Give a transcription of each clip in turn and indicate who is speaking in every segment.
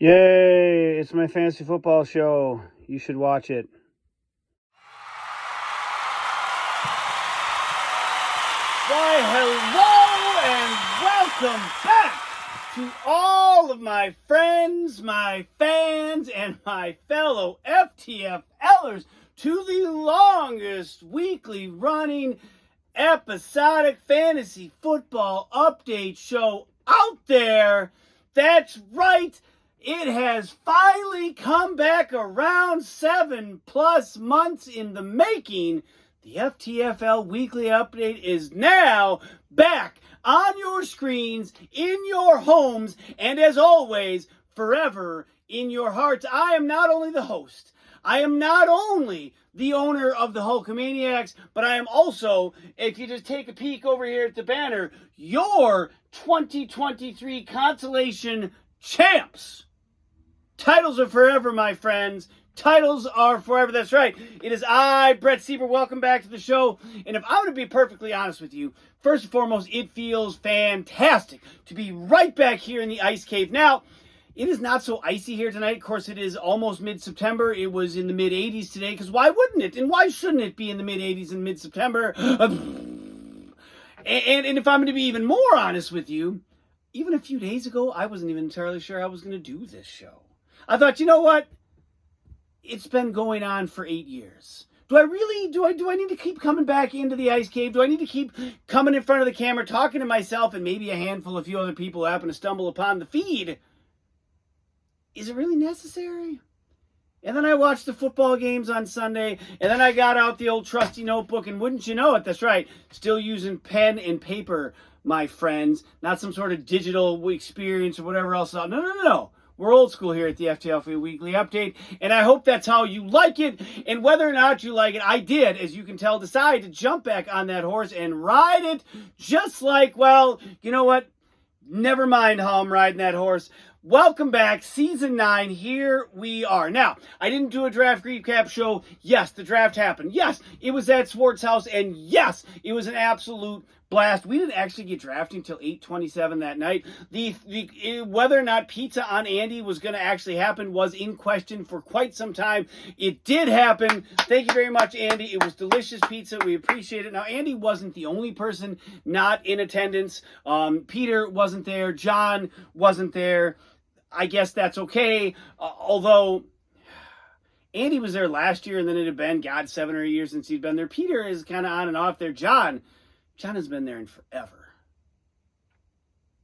Speaker 1: Yay! It's my fantasy football show. You should watch it. Why, hello and welcome back to all of my friends, my fans, and my fellow FTFLers to the longest weekly running episodic fantasy football update show out there. That's right. It has finally come back around 7+ months in the making. The FTFL Weekly Update is now back on your screens, in your homes, and as always, forever in your hearts. I am not only the host, I am not only the owner of the Hulkamaniacs, but I am also, if you just take a peek over here at the banner, your 2023 consolation champs. Titles are forever, my friends. Titles are forever. That's right. It is I, Brett Sieber. Welcome back to the show. And if I'm going to be perfectly honest with you, first and foremost, it feels fantastic to be right back here in the ice cave. Now, it is not so icy here tonight. Of course, it is almost mid-September. It was in the mid-80s today, because why wouldn't it? And why shouldn't it be in the mid-80s in mid-September? And if I'm going to be even more honest with you, even a few days ago, I wasn't even entirely sure I was going to do this show. I thought, you know what? It's been going on for 8 years. Do I need to keep coming back into the ice cave? Do I need to keep coming in front of the camera, talking to myself and maybe a few other people who happen to stumble upon the feed? Is it really necessary? And then I watched the football games on Sunday, and then I got out the old trusty notebook, and wouldn't you know it, that's right, still using pen and paper, my friends, not some sort of digital experience or whatever else. No. We're old school here at the FTFL Weekly Update, and I hope that's how you like it. And whether or not you like it, I did, as you can tell, decide to jump back on that horse and ride it just like, well, you know what? Never mind how I'm riding that horse. Welcome back, Season 9. Here we are. Now, I didn't do a draft recap show. Yes, the draft happened. Yes, it was at Swart's house. And yes, it was an absolute blast. We didn't actually get drafted until 8:27 that night. Whether or not pizza on Andy was going to actually happen was in question for quite some time. It did happen. Thank you very much, Andy. It was delicious pizza. We appreciate it. Now, Andy wasn't the only person not in attendance. Peter wasn't there. John wasn't there. I guess that's okay. Although Andy was there last year, and then it had been, 7 or 8 years since he'd been there. Peter is kind of on and off there. John has been there in forever.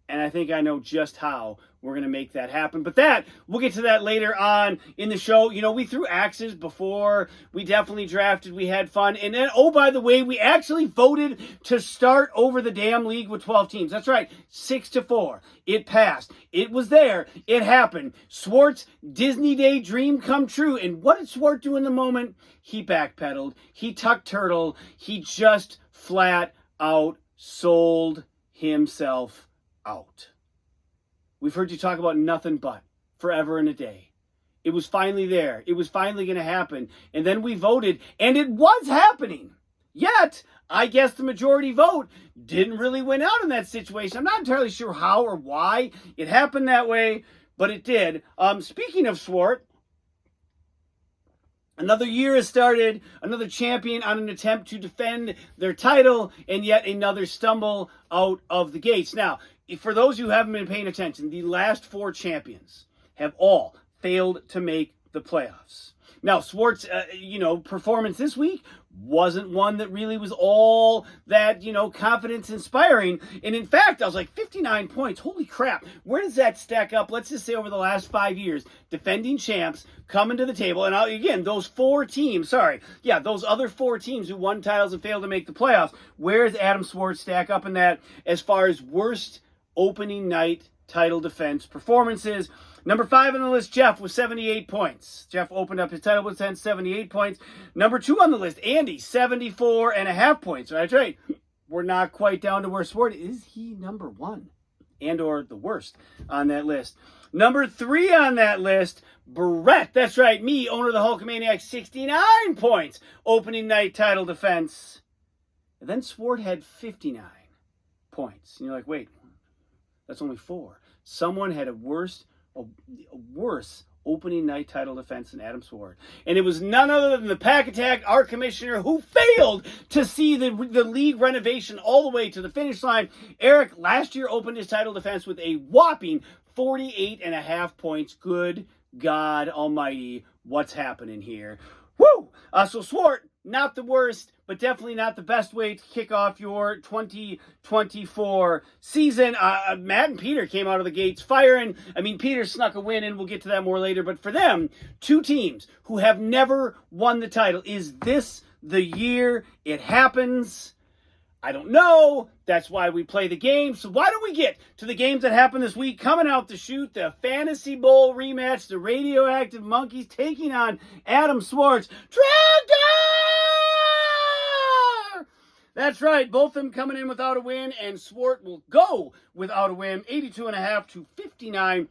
Speaker 1: And I think I know just how we're going to make that happen. But we'll get to that later on in the show. You know, we threw axes before. We definitely drafted. We had fun. And then, oh, by the way, we actually voted to start over the damn league with 12 teams. That's right. 6-4. It passed. It was there. It happened. Swart's Disney Day dream come true. And what did Swart do in the moment? He backpedaled. He tucked turtle. He just flat out sold himself out. We've heard you talk about nothing but forever and a day. It was finally there. It was finally going to happen. And then we voted, and it was happening. Yet, I guess the majority vote didn't really win out in that situation. I'm not entirely sure how or why it happened that way, but it did. Speaking of Swart, another year has started, another champion on an attempt to defend their title, and yet another stumble out of the gates. Now, for those who haven't been paying attention, the last 4 champions have all failed to make the playoffs. Now, Swart's, performance this week wasn't one that really was all that, confidence inspiring. And in fact, I was like, 59 points. Holy crap. Where does that stack up? Let's just say over the last 5 years, defending champs coming to the table. And again, those other 4 teams who won titles and failed to make the playoffs. Where does Adam Swart stack up in that as far as worst opening night title defense performances? Number 5 on the list, Jeff, with 78 points. Jeff opened up his title with 78 points. Number 2 on the list, Andy, 74.5 points. That's right. We're not quite down to where Swart is. He number 1 and or the worst on that list. Number 3 on that list, Brett. That's right. Me, owner of the Hulkamaniacs, 69 points. Opening night title defense. And then Swart had 59 points. And you're like, wait, that's only 4. Someone had a worse a worse opening night title defense than Adam Swart. And it was none other than the Pack Attack, our commissioner, who failed to see the league renovation all the way to the finish line. Eric last year opened his title defense with a whopping 48.5 points. Good God almighty, what's happening here? Woo! So Swart, not the worst, but definitely not the best way to kick off your 2024 season. Matt and Peter came out of the gates firing. I mean, Peter snuck a win, and we'll get to that more later. But for them, two teams who have never won the title. Is this the year it happens? I don't know. That's why we play the game. So why don't we get to the games that happened this week? Coming out to shoot the Fantasy Bowl rematch, the Radioactive Monkeys taking on Adam Swart's Tractor! That's right. Both of them coming in without a win, and Swart will go without a win, 82.5 to 59.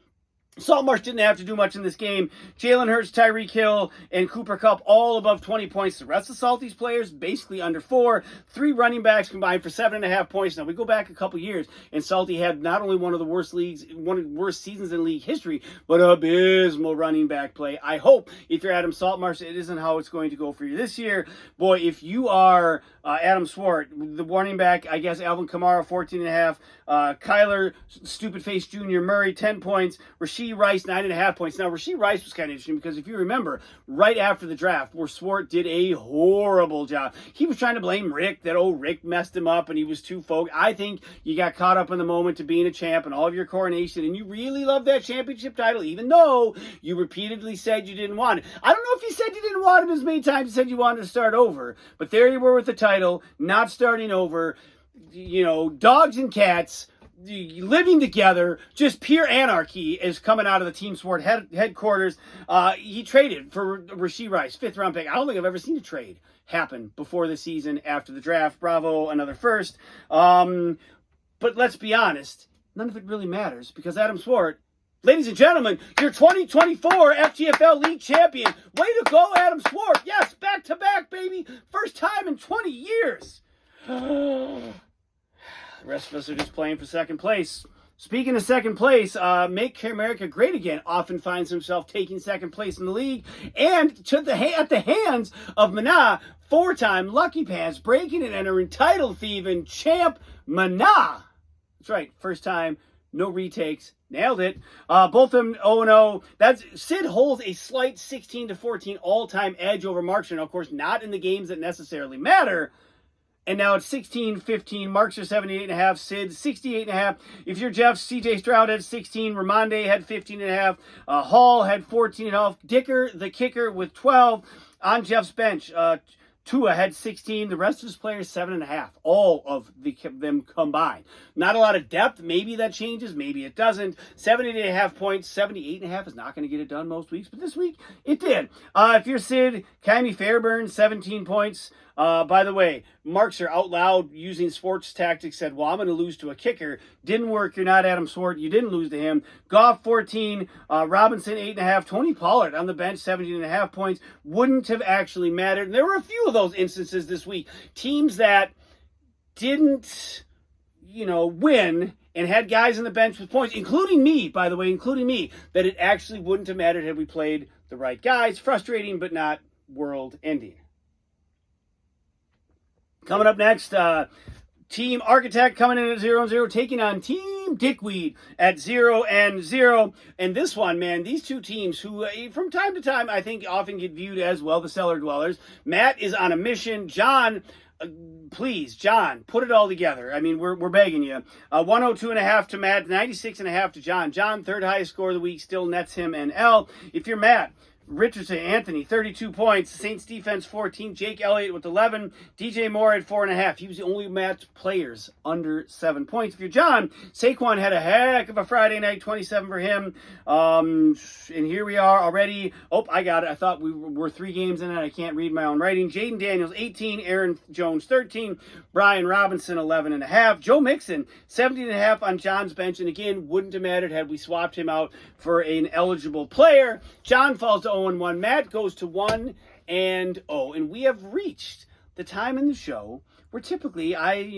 Speaker 1: Saltmarsh didn't have to do much in this game. Jalen Hurts, Tyreek Hill, and Cooper Kupp all above 20 points. The rest of Salty's players basically under 4. 3 running backs combined for 7.5 points. Now, we go back a couple years, and Salty had not only one of the worst seasons in league history, but abysmal running back play. I hope if you're Adam Saltmarsh, it isn't how it's going to go for you this year. Boy, if you are Adam Swart, the running back, I guess Alvin Kamara, 14.5. Kyler, Stupid Face Jr. Murray, 10 points. Rasheed Rice, 9.5 points. Now, Rasheed Rice was kind of interesting because if you remember, right after the draft, where Swart did a horrible job, he was trying to blame Rick, that Rick messed him up and he was too focused. I think you got caught up in the moment to being a champ and all of your coronation, and you really love that championship title, even though you repeatedly said you didn't want it. I don't know if you said you didn't want it as many times as you said you wanted to start over, but there you were with the title, not starting over. Dogs and cats living together, just pure anarchy is coming out of the Team Swart headquarters. He traded for Rasheed Rice, 5th round pick. I don't think I've ever seen a trade happen before the season after the draft. Bravo, another first. But let's be honest, none of it really matters because Adam Swart, ladies and gentlemen, your 2024 FTFL League champion. Way to go, Adam Swart. Yes, back-to-back, baby. First time in 20 years. The rest of us are just playing for second place. Speaking of second place, Make America Great Again often finds himself taking second place in the league. And at the hands of Mana, 4-time Lucky Pants, breaking and entering title thieving champ Mana. That's right, first time, no retakes. Nailed it. Both of them 0-0. Sid holds a slight 16-14 all-time edge over Markster. Now, of course, not in the games that necessarily matter. And now it's 16-15. Markster 78.5. Sid 68.5. If you're Jeff, CJ Stroud had 16. Ramonde had 15.5. Hall had 14.5. Dicker, the kicker, with 12. On Jeff's bench, Tua had 16. The rest of his players, 7.5. All of them combined. Not a lot of depth. Maybe that changes. Maybe it doesn't. 78.5 points. 78.5 is not going to get it done most weeks. But this week, it did. If you're Sid, Kylie Fairburn, 17 points. By the way, Markster out loud using sports tactics said, well, I'm going to lose to a kicker. Didn't work. You're not Adam Swart. You didn't lose to him. Goff, 14. Robinson, 8.5. Tony Pollard on the bench, 17.5 points. Wouldn't have actually mattered. And there were a few of those instances this week. Teams that didn't, win and had guys on the bench with points, including me, by the way, that it actually wouldn't have mattered had we played the right guys. Frustrating, but not world-ending. Coming up next, Team Architect coming in at 0-0, taking on Team Dickweed at 0-0. And this one, man, these two teams who, from time to time, I think often get viewed as, well, the cellar dwellers. Matt is on a mission. John, please, John, put it all together. I mean, we're begging you. 102.5 to Matt, 96.5 to John. John, third highest score of the week, still nets him an L. If you're Matt, Richardson, Anthony, 32 points. Saints defense, 14. Jake Elliott with 11. DJ Moore at 4.5. He was the only match players under 7 points. If you're John, Saquon had a heck of a Friday night, 27 for him. And here we are already. Oh, I got it. I thought we were 3 games in it. I can't read my own writing. Jaden Daniels, 18. Aaron Jones, 13. Brian Robinson, 11.5. Joe Mixon, 17.5 on John's bench. And again, wouldn't have mattered had we swapped him out for an eligible player. John falls to 0-1. Matt goes to 1-0. And we have reached the time in the show where typically I,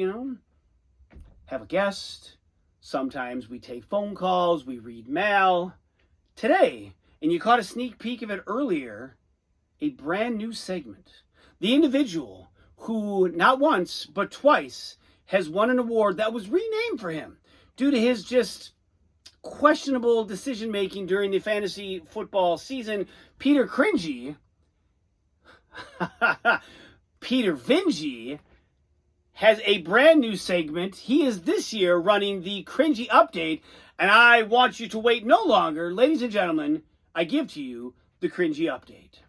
Speaker 1: have a guest. Sometimes we take phone calls. We read mail. Today, and you caught a sneak peek of it earlier, a brand new segment. The individual who not once but twice has won an award that was renamed for him due to his just questionable decision making during the fantasy football season. Peter Cringy, Peter Vingy, has a brand new segment. He is this year running the Cringy Update, and I want you to wait no longer. Ladies and gentlemen, I give to you the Cringy Update.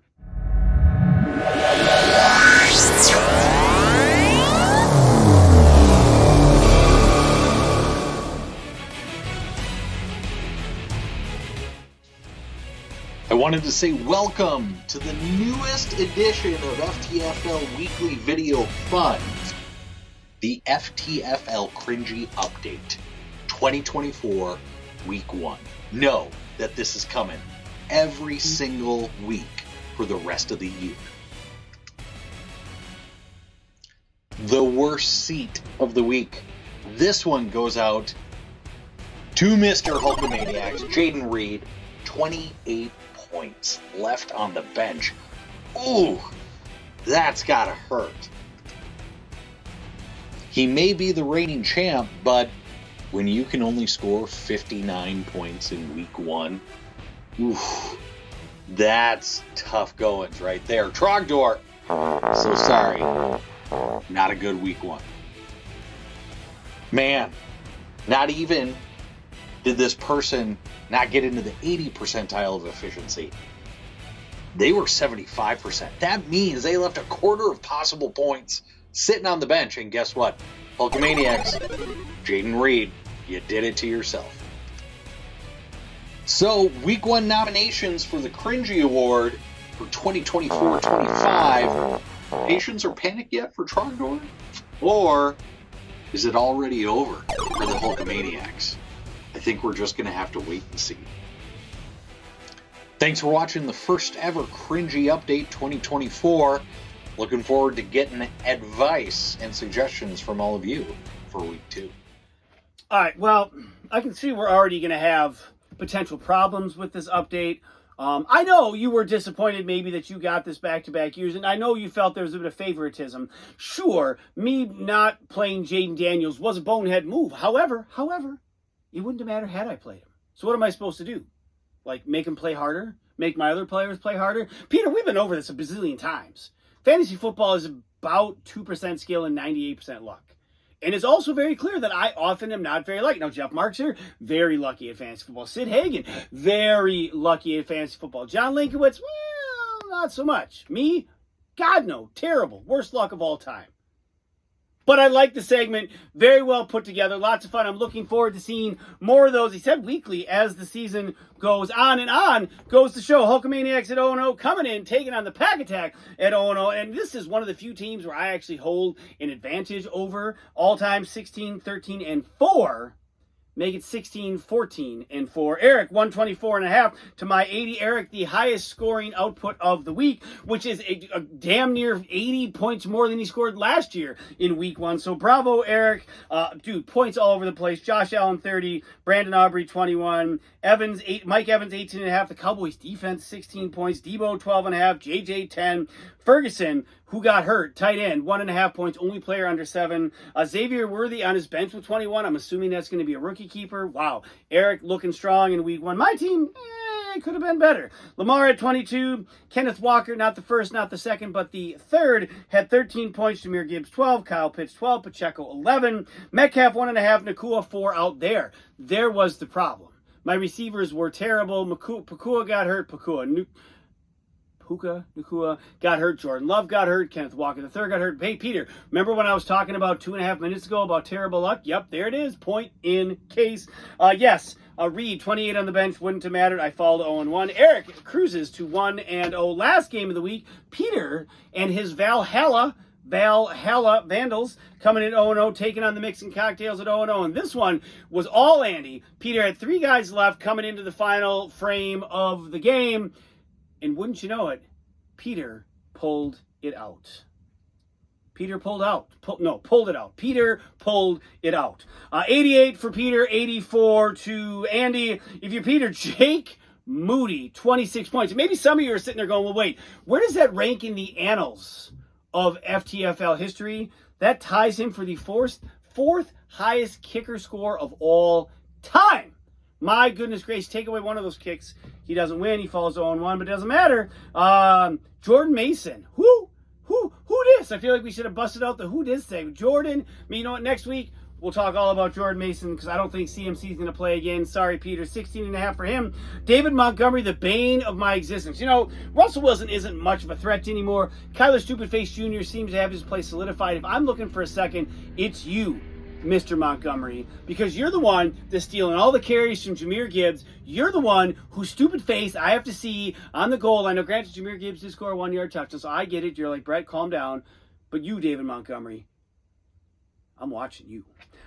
Speaker 2: I wanted to say welcome to the newest edition of FTFL Weekly Video Fun, the FTFL Cringy Update 2024 Week 1. Know that this is coming every single week for the rest of the year. The worst seat of the week. This one goes out to Mr. Hulkamaniacs, Jaden Reed, 28 points left on the bench. Ooh, that's gotta hurt. He may be the reigning champ, but when you can only score 59 points in week 1, oof, that's tough goings right there. Trogdor, so sorry. Not a good week 1. Man, not even did this person not get into the 80 percentile of efficiency. They were 75%. That means they left a quarter of possible points sitting on the bench. And guess what? Hulkamaniacs, Jaden Reed, you did it to yourself. So, week 1 nominations for the Cringy Award for 2024-25. Patience or panic yet for Trogdor? Or is it already over for the Hulkamaniacs? I think we're just going to have to wait and see. Thanks for watching the first ever Cringy Update 2024. Looking forward to getting advice and suggestions from all of you for week 2.
Speaker 1: All right, well, I can see we're already going to have potential problems with this update. I know you were disappointed maybe that you got this back-to-back years, and I know you felt there was a bit of favoritism. Sure, me not playing Jaden Daniels was a bonehead move. However, it wouldn't have mattered had I played him. So what am I supposed to do? Like, make him play harder? Make my other players play harder? Peter, we've been over this a bazillion times. Fantasy football is about 2% skill and 98% luck. And it's also very clear that I often am not very lucky. Now, Jeff Marks here, very lucky at fantasy football. Sid Hagen, very lucky at fantasy football. John Linkowitz, well, not so much. Me, God no, terrible. Worst luck of all time. But I like the segment. Very well put together. Lots of fun. I'm looking forward to seeing more of those. He said weekly as the season goes on, and on goes the show. Hulkamaniacs at 0-0 coming in, taking on the Pack Attack at 0-0. And this is one of the few teams where I actually hold an advantage over. All-time 16, 13, and 4. Make it 16, 14, and 4. Eric, 124.5 to my 80. Eric, the highest scoring output of the week, which is a damn near 80 points more than he scored last year in week 1. So bravo, Eric. Dude, points all over the place. Josh Allen, 30. Brandon Aubrey, 21. Mike Evans, 18.5. The Cowboys defense, 16 points. Debo, 12.5. JJ, 10. Ferguson, who got hurt, tight end, 1.5 points, only player under 7. Xavier Worthy on his bench with 21. I'm assuming that's going to be a rookie keeper. Wow. Eric looking strong in week 1. My team, could have been better. Lamar at 22. Kenneth Walker, not the first, not the second, but the third, had 13 points. Jameer Gibbs, 12. Kyle Pitts, 12. Pacheco, 11. Metcalf, 1.5. Nakua, 4 out there. There was the problem. My receivers were terrible. Nakua got hurt. Nakua got hurt. Jordan Love got hurt. Kenneth Walker III got hurt. Hey, Peter, remember when I was talking about 2.5 minutes ago about terrible luck? Yep, there it is. Point in case. Yes, Reed, 28 on the bench. Wouldn't have mattered. I fall to 0-1. Eric cruises to 1-0. Last game of the week, Peter and his Valhalla Vandals coming in 0-0, taking on the Mixing Cocktails at 0-0. And this one was all Andy. Peter had 3 guys left coming into the final frame of the game. And wouldn't you know it, Peter pulled it out. Peter pulled it out. Peter pulled it out. 88 for Peter, 84 to Andy. If you're Peter, Jake Moody, 26 points. Maybe some of you are sitting there going, well, wait, where does that rank in the annals of FTFL history? That ties him for the fourth highest kicker score of all time. My goodness gracious, take away one of those kicks, he doesn't win. He falls 0-1, but it doesn't matter. Jordan Mason, who dis? I feel like we should have busted out the who dis thing. Jordan, you know what, next week, we'll talk all about Jordan Mason because I don't think CMC is going to play again. Sorry, Peter. 16.5 for him. David Montgomery, the bane of my existence. You know, Russell Wilson isn't much of a threat anymore. Kyler Stupidface Jr. seems to have his place solidified. If I'm looking for a second, it's you, Mr. Montgomery, because you're the one that's stealing all the carries from Jahmyr Gibbs. You're the one whose stupid face I have to see on the goal line. Now, granted, Jahmyr Gibbs did score a 1-yard touchdown, so I get it. You're like, Brett, calm down. But you, David Montgomery, I'm watching you.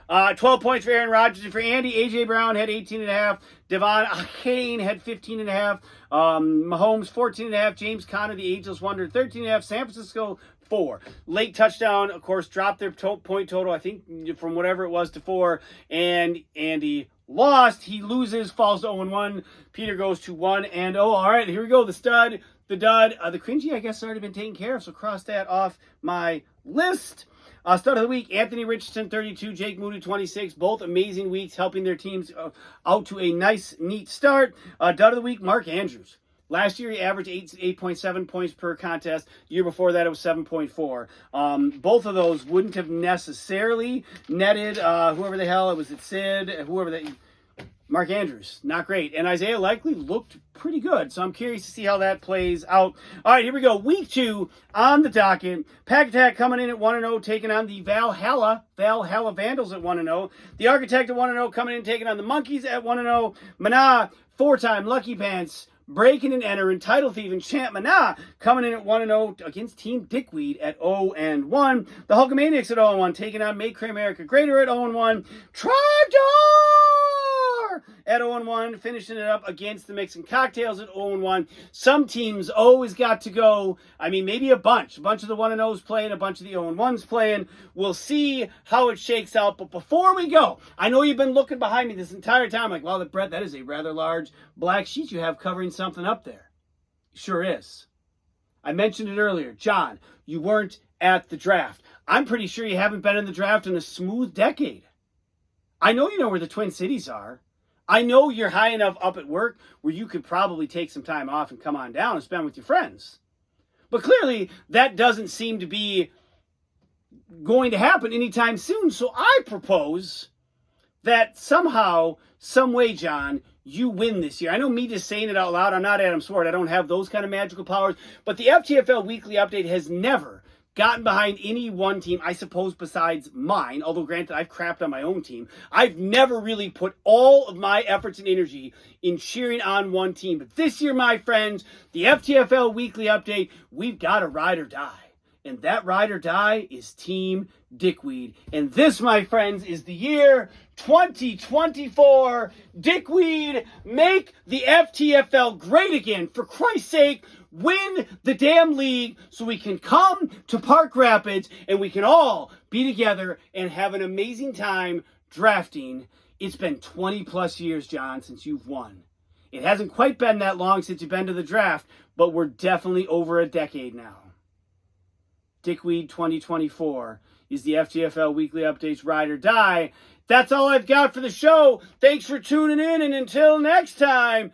Speaker 1: 12 points for Aaron Rodgers. And for Andy, A.J. Brown had 18.5. Devon Achane had 15.5. Mahomes, 14.5. James Conner, the ageless wonder, 13.5. San Francisco, 4. Late touchdown, of course, dropped their point total, I think, from whatever it was to 4. And Andy lost. He loses, falls to 0-1. Peter goes to 1-0. All right, here we go. The stud, the dud. The cringy, I guess, has already been taken care of, so cross that off my list. Start of the week, Anthony Richardson, 32, Jake Moody, 26. Both amazing weeks, helping their teams out to a nice, neat start. Dud of the week, Mark Andrews. Last year, he averaged 8.7 points per contest. The year before that, it was 7.4. Both of those wouldn't have necessarily netted whoever the hell it was. It Sid, whoever that. Mark Andrews, not great. And Isaiah Likely looked pretty good. So I'm curious to see how that plays out. All right, here we go. Week 2 on the docket. Pack Attack coming in at 1-0, taking on the Valhalla Vandals at 1-0. The Architect at 1-0, coming in, taking on the Monkeys at 1-0. Mana, 4-time Lucky Pants, breaking and entering, title thief and champ Mana coming in at 1-0 against Team Dickweed at 0-1. The Hulkamaniacs at 0-1, taking on Make America Greater at 0-1. Tribestar at 0-1, finishing it up against the Mixing Cocktails at 0-1. Some teams always got to go. I mean, maybe a bunch of the 1-0s playing, a bunch of the 0-1s playing. We'll see how it shakes out. But before we go, I know you've been looking behind me this entire time like, wow, Brett, that is a rather large black sheet you have covering something up there. Sure is. I mentioned it earlier. John, you weren't at the draft. I'm pretty sure you haven't been in the draft in a smooth decade. I know you know where the Twin Cities are. I know you're high enough up at work where you could probably take some time off and come on down and spend with your friends. But clearly, that doesn't seem to be going to happen anytime soon. So I propose that somehow, some way, John, you win this year. I know me just saying it out loud, I'm not Adam Swart. I don't have those kind of magical powers. But the FTFL Weekly Update has never gotten behind any one team, I suppose, besides mine. Although, granted, I've crapped on my own team. I've never really put all of my efforts and energy in cheering on one team. But this year, my friends, the FTFL Weekly Update, we've got a ride or die. And that ride or die is Team Dickweed. And this, my friends, is the year 2024. Dickweed, make the FTFL great again. For Christ's sake, win the damn league so we can come to Park Rapids and we can all be together and have an amazing time drafting. It's been 20 plus years, John, since you've won. It hasn't quite been that long since you've been to the draft, but we're definitely over a decade now. Dickweed 2024 is the FTFL Weekly Updates Ride or Die. That's all I've got for the show. Thanks for tuning in, and until next time,